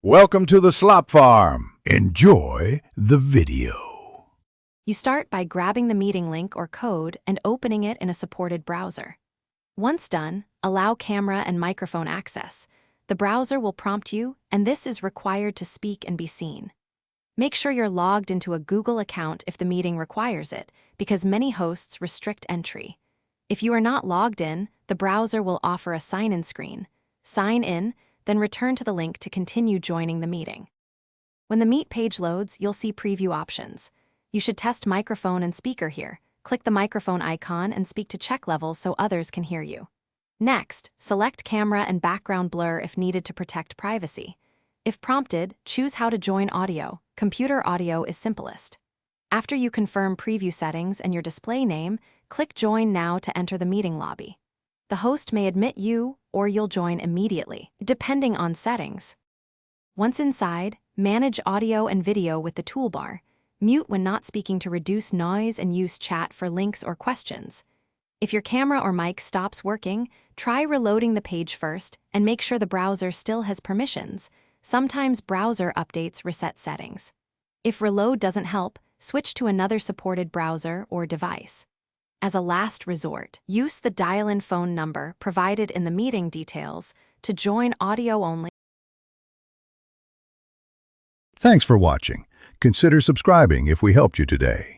Welcome to the Slop Farm. Enjoy the video. You start by grabbing the meeting link or code and opening it in a supported browser. Once done, allow camera and microphone access. The browser will prompt you, and this is required to speak and be seen. Make sure you're logged into a Google account if the meeting requires it, because many hosts restrict entry. If you are not logged in, the browser will offer a sign-in screen. Sign in, then return to the link to continue joining the meeting. When the Meet page loads, you'll see preview options. You should test microphone and speaker here. Click the microphone icon and speak to check levels so others can hear you. Next, select camera and background blur if needed to protect privacy. If prompted, choose how to join audio. Computer audio is simplest. After you confirm preview settings and your display name, click Join Now to enter the meeting lobby. The host may admit you, or you'll join immediately, depending on settings. Once inside, manage audio and video with the toolbar. Mute when not speaking to reduce noise and use chat for links or questions. If your camera or mic stops working, try reloading the page first and make sure the browser still has permissions. Sometimes browser updates reset settings. If reload doesn't help, switch to another supported browser or device. As a last resort, use the dial-in phone number provided in the meeting details to join audio only. Thanks for watching. Consider subscribing if we helped you today.